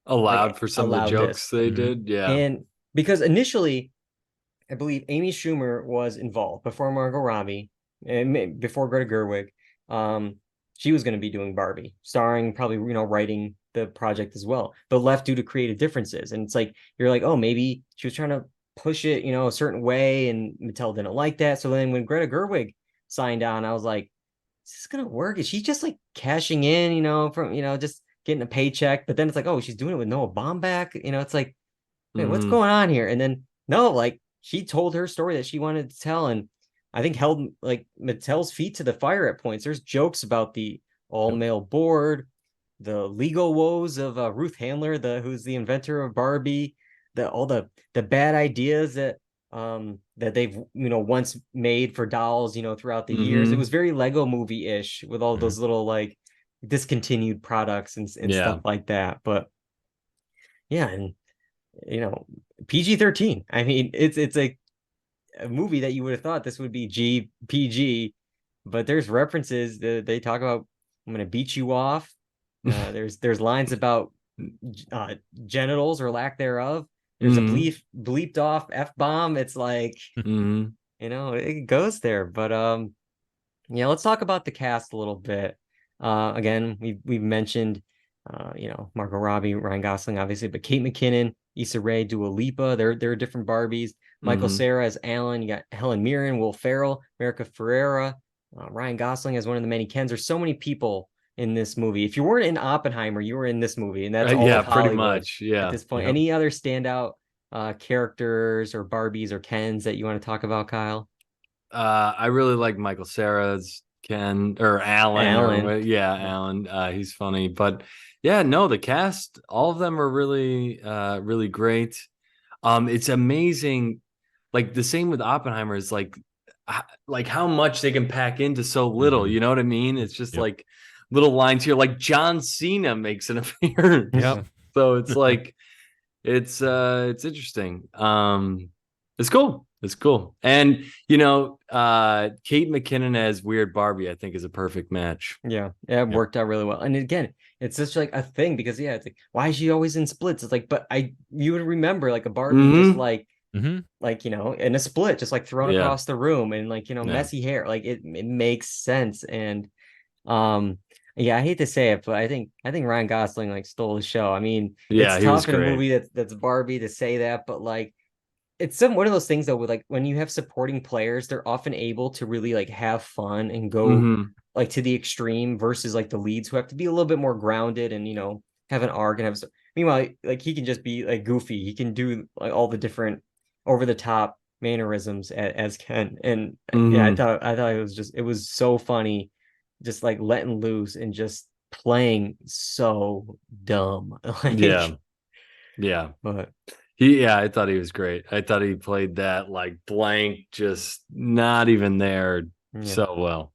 allowed for some of the jokes they did. And because initially, I believe Amy Schumer was involved before Margot Robbie and before Greta Gerwig. She was going to be doing Barbie, starring, probably, writing the project as well, but left due to creative differences. And it's like, you're like, oh, maybe she was trying to push it, a certain way, and Mattel didn't like that. So then when Greta Gerwig signed on, I was like, is this going to work? Is she just like cashing in, from, just getting a paycheck? But then it's like, oh, she's doing it with Noah Baumbach. It's like, wait, what's going on here? And then, no, like, she told her story that she wanted to tell, and I think held like Mattel's feet to the fire at points. There's jokes about the all-male board, the legal woes of Ruth Handler, who's the inventor of Barbie, all the bad ideas that they've once made for dolls, throughout the years. It was very Lego movie-ish with all those little like discontinued products and stuff like that. But yeah, and PG-13. I mean, it's a movie that you would have thought this would be PG, but there's references that they talk about, I'm gonna beat you off. There's lines about genitals or lack thereof. There's a bleeped off F-bomb. It's like it goes there. But let's talk about the cast a little bit. Again, we've mentioned Margot Robbie, Ryan Gosling, obviously, but Kate McKinnon, Issa Rae, Dua Lipa, they're different Barbies. Michael Cera as Alan. You got Helen Mirren, Will Ferrell, America Ferrera, Ryan Gosling as one of the many Kens. There's so many people in this movie. If you weren't in Oppenheimer, you were in this movie, and that's all of Hollywood pretty much. At this point, any other standout characters or Barbies or Kens that you want to talk about, Kyle? I really like Michael Cera's Ken or Alan. Alan. He's funny, but the cast, all of them are really, really great. It's amazing. Like the same with Oppenheimer is like how much they can pack into so little. You know what I mean? It's just like little lines here. Like John Cena makes an appearance. Yep. So it's like it's interesting. It's cool. It's cool. And Kate McKinnon as Weird Barbie, I think, is a perfect match. It worked out really well. And again, it's just like a thing because it's like, why is she always in splits? It's like, but you would remember like a Barbie just like like in a split, just like thrown across the room, and like messy hair. Like it makes sense. And I hate to say it, but I think Ryan Gosling like stole the show. I mean, it's tough in a movie that's Barbie to say that, but like it's one of those things though, with like when you have supporting players, they're often able to really like have fun and go like to the extreme versus like the leads who have to be a little bit more grounded and have an arc and have. Meanwhile, like he can just be like goofy. He can do like all the different over the top mannerisms as Ken. And I thought it was so funny, just like letting loose and just playing so dumb. Like, but I thought he was great. I thought he played that like blank, just not even there so well.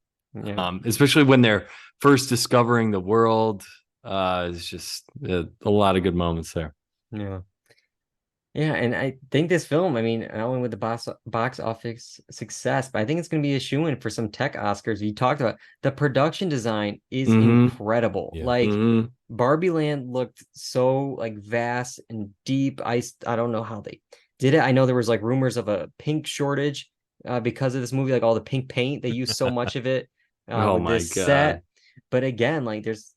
Especially when they're first discovering the world. It's just a lot of good moments there. And I think this film, I mean, not only with the box office success, but I think it's going to be a shoo-in for some tech Oscars. You talked about the production design is incredible. Like Barbie Land looked so like vast and deep. I don't know how they did it. I know there was like rumors of a pink shortage because of this movie, like all the pink paint. They used so much of it. Oh my God. Set. But again, like it's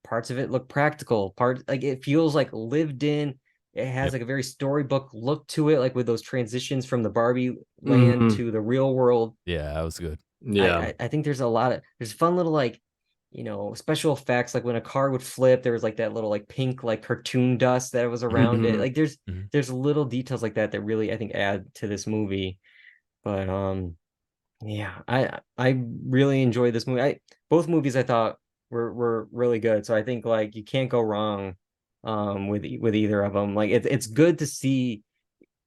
parts of it look practical. Like it feels like lived in. It has like a very storybook look to it, like with those transitions from the Barbie land to the real world. Yeah, that was good. I think there's there's fun little like, special effects. Like when a car would flip, there was like that little like pink like cartoon dust that was around it. Like there's little details like that really I think add to this movie. But Yeah, I really enjoyed this movie. Both movies I thought were really good. So I think like you can't go wrong with either of them. Like it's good to see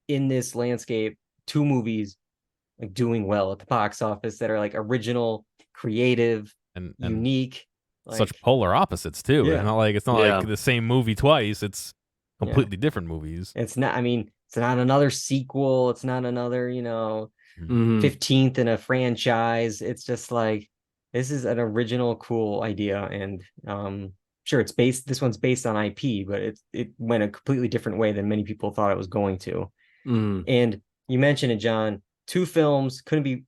in this landscape two movies like doing well at the box office that are like original, creative, and unique. such Like polar opposites too. yeah, It's not Yeah. like the same movie twice. It's yeah. completely different movies. It's not. I mean, it's not another sequel. It's not another 15th in a franchise. It's just like this is an original cool idea, and sure this one's based on IP, but it went a completely different way than many people thought it was going to. And you mentioned it, John, two films couldn't be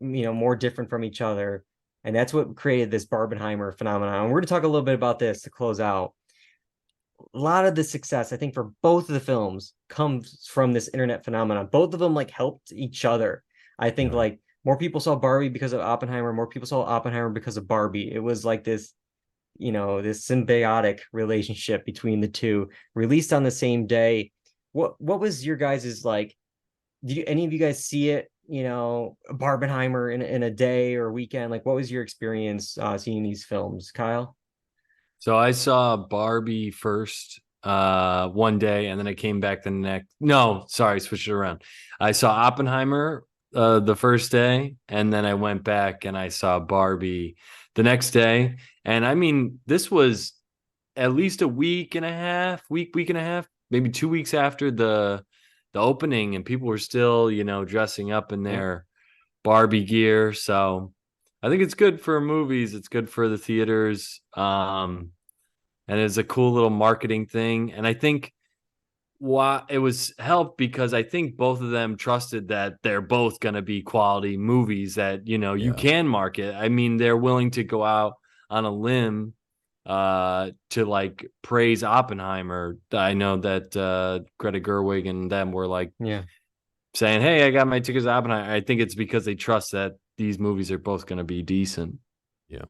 more different from each other, and that's what created this Barbenheimer phenomenon. And we're going to talk a little bit about this to close out. A lot of the success, I think, for both of the films comes from this internet phenomenon. Both of them like helped each other. I think like more people saw Barbie because of Oppenheimer, more people saw Oppenheimer because of Barbie. It was like this, this symbiotic relationship between the two, released on the same day. What was your guys's like? Did any of you guys see it? Barbenheimer in a day or weekend? Like, what was your experience seeing these films, Kyle? So I saw Barbie first one day, and then I came back the next. No, sorry, switched it around. I saw Oppenheimer the first day, and then I went back and I saw Barbie the next day. And I mean, this was at least a week and a half, week and a half, maybe 2 weeks after the opening, and people were still, dressing up in their Barbie gear. So I think it's good for movies. It's good for the theaters. And it's a cool little marketing thing. And I think why it was helped because I think both of them trusted that they're both going to be quality movies that, you can market. I mean, they're willing to go out on a limb to like praise Oppenheimer. I know that Greta Gerwig and them were like saying, "Hey, I got my tickets to Oppenheimer." I think it's because they trust that these movies are both going to be decent. Yeah.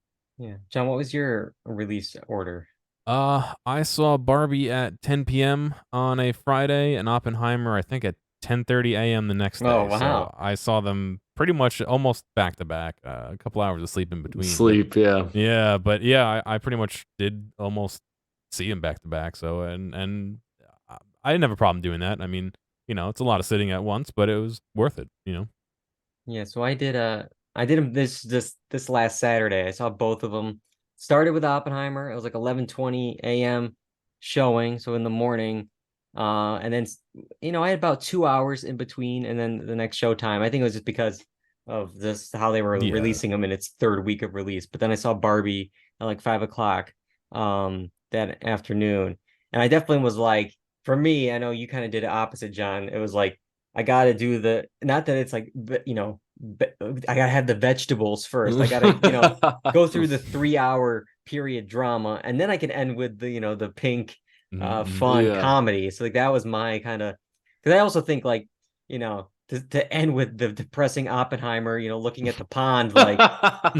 John, what was your release order? I saw Barbie at 10 p.m. on a Friday and Oppenheimer, I think, at 10:30 a.m. the next day. Oh, wow. So I saw them pretty much almost back to back. A couple hours of sleep in between. But I pretty much did almost see them back to back. So and I didn't have a problem doing that. I mean, it's a lot of sitting at once, but it was worth it. Yeah, so I did 'em this last Saturday. I saw both of them. Started with Oppenheimer. It was like 11:20 a.m. showing, so in the morning. And then I had about 2 hours in between, and then the next showtime. I think it was just because of this how they were releasing them in its third week of release. But then I saw Barbie at like 5 o'clock that afternoon, and I definitely was like, for me, I know you kind of did it opposite, John. It was like I got to do not that it's like I gotta have the vegetables first. I gotta go through the 3 hour period drama, and then I can end with the pink fun comedy. So like that was my kind of, because I also think like to end with the depressing Oppenheimer, looking at the pond like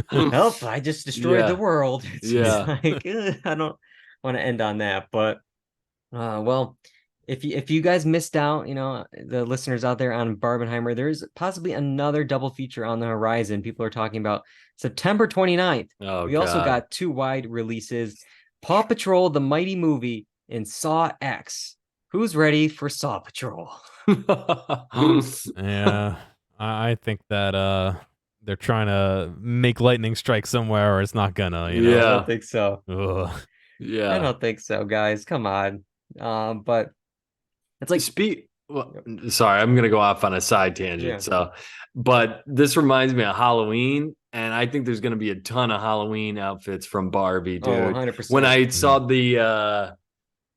help, I just destroyed the world. It's just like I don't want to end on that, but well, if you guys missed out, the listeners out there on Barbenheimer, there's possibly another double feature on the horizon. People are talking about September 29th. We also got two wide releases: Paw Patrol, the Mighty Movie, and Saw X. Who's ready for Saw Patrol? Yeah, I think that they're trying to make lightning strike somewhere, or it's not gonna. I don't think so. Ugh. I don't think so, guys. Come on. But it's like sorry, I'm gonna go off on a side tangent. But this reminds me of Halloween, and I think there's gonna be a ton of Halloween outfits from Barbie, dude. 100%. When I saw the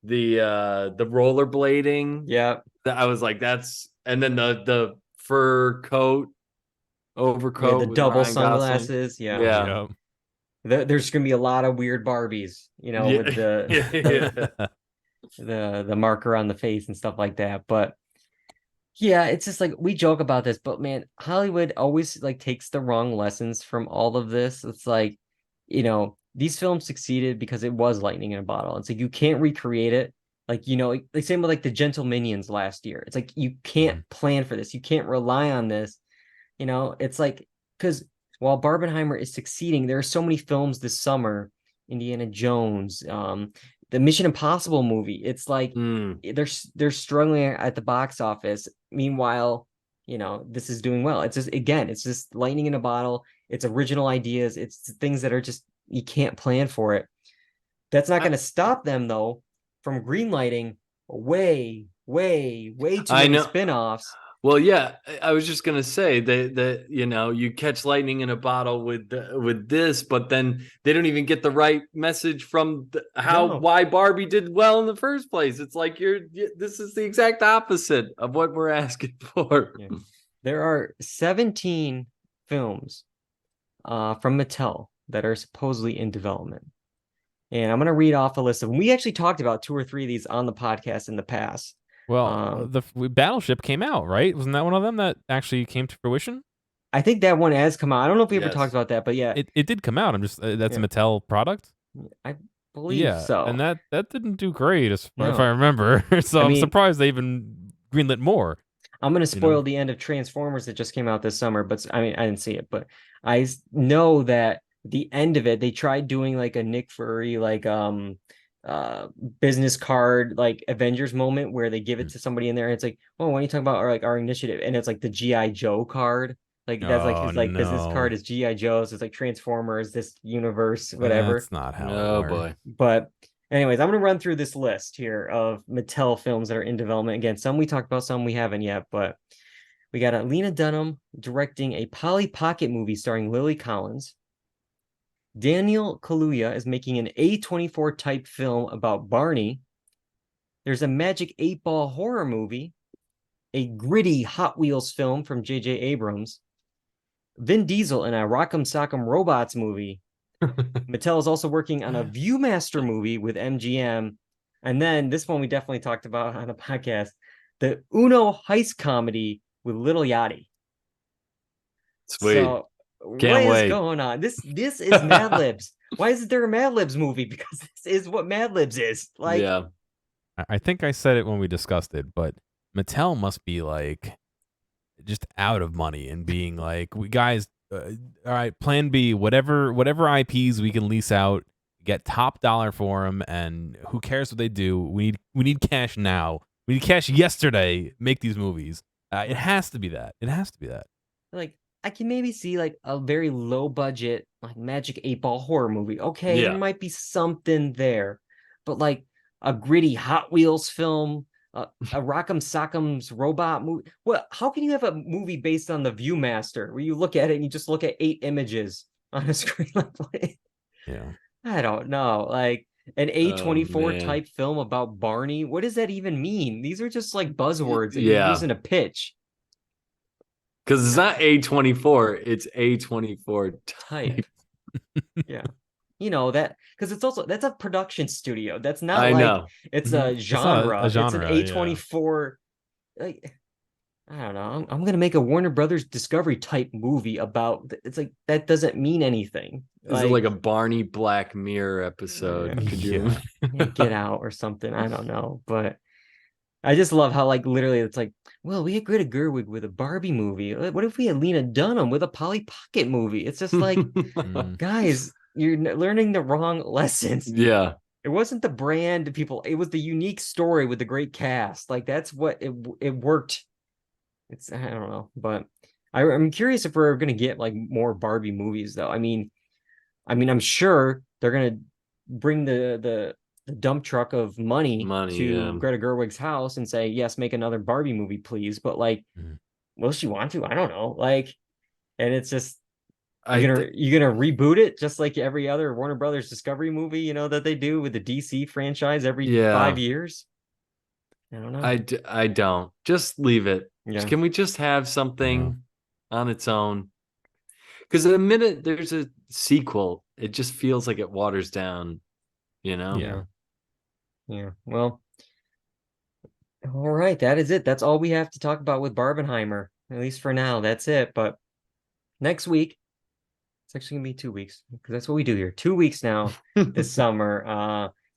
rollerblading, I was like, and then the fur coat, overcoat, the with double Ryan sunglasses, Gosling. There's gonna be a lot of weird Barbies, with the marker on the face and stuff like that. But yeah, it's just like we joke about this, but man, Hollywood always like takes the wrong lessons from all of this. It's like, these films succeeded because it was lightning in a bottle. It's like you can't recreate it. Like, like same with like the Gentle Minions last year. It's like you can't plan for this. You can't rely on this. It's like because while Barbenheimer is succeeding, there are so many films this summer. Indiana Jones, the Mission Impossible movie. It's like they're struggling at the box office. Meanwhile, this is doing well. It's just lightning in a bottle. It's original ideas. It's things that are just, you can't plan for it. That's not going to stop them though from greenlighting way too many spinoffs. Well, yeah, I was just gonna say that you catch lightning in a bottle with this, but then they don't even get the right message from why Barbie did well in the first place. It's like this is the exact opposite of what we're asking for. Yeah. There are 17 films from Mattel that are supposedly in development, and I'm gonna read off a list of them. We actually talked about 2 or 3 of these on the podcast in the past. Well, the Battleship came out, right? Wasn't that one of them that actually came to fruition? I think that one has come out. I don't know if we ever talked about that, but yeah, it did come out. I'm just that's a Mattel product. I believe so. And that didn't do great, if I remember. So I'm surprised they even greenlit more. I'm going to spoil the end of Transformers that just came out this summer, but I didn't see it, but I know that the end of it, they tried doing like a Nick Fury, like business card, like Avengers moment where they give it to somebody in there and it's like, oh, when you talk about our initiative, and it's like the G.I. Joe card, like that's like his business card is G.I. Joe's. It's like Transformers, this universe, whatever. That's not how it works. Boy. But anyways, I'm going to run through this list here of Mattel films that are in development. Again, some we talked about, some we haven't yet, but we got Lena Dunham directing a Polly Pocket movie starring Lily Collins. Daniel Kaluuya is making an A24 type film about Barney. There's a Magic 8-Ball horror movie, a gritty Hot Wheels film from J.J. Abrams, Vin Diesel in a Rock'em Sock'em Robots movie. Mattel is also working on a Viewmaster movie with MGM. And then this one we definitely talked about on the podcast, the Uno heist comedy with Lil Yachty. Sweet. So, what is going on? This is Mad Libs. Why isn't there a Mad Libs movie? Because this is what Mad Libs is. Like, yeah. I think I said it when we discussed it, but Mattel must be like just out of money and being like, we guys, all right, plan B, whatever IPs we can lease out, get top dollar for them, and who cares what they do? We need cash now. We need cash yesterday. Make these movies. It has to be that. It has to be that. Like, I can maybe see like a very low budget, like Magic 8-Ball horror movie. Okay, there might be something there, but like a gritty Hot Wheels film, a Rock'em Sock'em's robot movie. Well, how can you have a movie based on the Viewmaster where you look at it and you just look at 8 images on a screen? Yeah, I don't know. Like an A24 type film about Barney. What does that even mean? These are just like buzzwords that you're using a pitch. Because it's not A24, it's A24 type. Yeah. That because it's also, that's a production studio. That's not it's a genre. It's an A24. Like, I don't know. I'm gonna make a Warner Brothers Discovery type movie about. It's like that doesn't mean anything. Is it like a Barney Black Mirror episode? Could you Get Out or something? I don't know, but I just love how like literally it's like, well, we had Greta Gerwig with a Barbie movie. What if we had Lena Dunham with a Polly Pocket movie? It's just like, guys, you're learning the wrong lessons. Yeah. It wasn't the brand people. It was the unique story with the great cast. Like that's what it worked. I don't know, but I'm curious if we're going to get like more Barbie movies though. I mean, I'm sure they're going to bring the dump truck of money to Greta Gerwig's house and say, yes, make another Barbie movie, please. But like, will she want to? I don't know. Like, and it's just, you're gonna reboot it just like every other Warner Brothers Discovery movie, that they do with the DC franchise every 5 years. I don't know. I don't. Just leave it. Yeah. Can we just have something on its own? Because the minute there's a sequel, it just feels like it waters down, Yeah. Well, all right. That is it. That's all we have to talk about with Barbenheimer, at least for now. That's it. But next week, it's actually gonna be 2 weeks because that's what we do here. 2 weeks now this summer.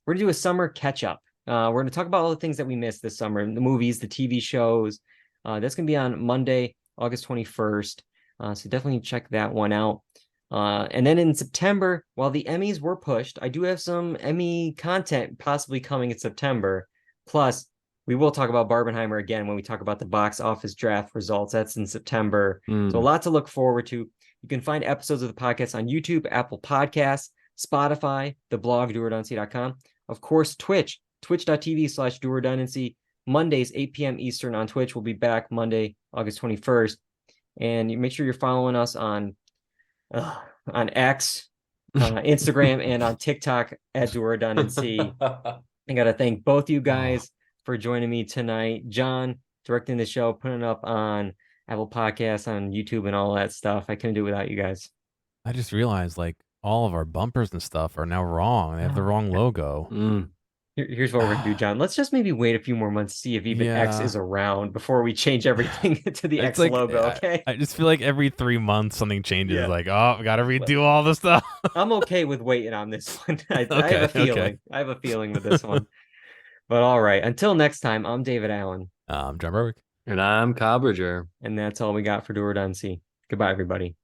We're gonna do a summer catch up. We're gonna talk about all the things that we missed this summer, the movies, the TV shows. That's gonna be on Monday, August 21st. So definitely check that one out. And then in September, while the Emmys were pushed, I do have some Emmy content possibly coming in September. Plus, we will talk about Barbenheimer again when we talk about the box office draft results. That's in September. So a lot to look forward to. You can find episodes of the podcast on YouTube, Apple Podcasts, Spotify, the blog, dualredundancy.com. Of course, twitch.tv/dualredundancy. Mondays, 8 p.m. Eastern on Twitch. We'll be back Monday, August 21st. And you make sure you're following us on X, Instagram, and on TikTok at Dual Redundancy. I got to thank both you guys for joining me tonight. John, directing the show, putting it up on Apple Podcasts, on YouTube, and all that stuff. I couldn't do it without you guys. I just realized like all of our bumpers and stuff are now wrong. They have the wrong logo. Here's what we're gonna do, John. Let's just maybe wait a few more months to see if even X is around before we change everything to the X logo. Okay. I just feel like every 3 months something changes. Yeah. Like, oh, we gotta redo all the stuff. I'm okay with waiting on this one. I have a feeling. Okay. I have a feeling with this one. But all right. Until next time, I'm David Allen. I'm John Berwick. And I'm Kyle Bridger. And that's all we got for Dual Redundancy. Goodbye, everybody.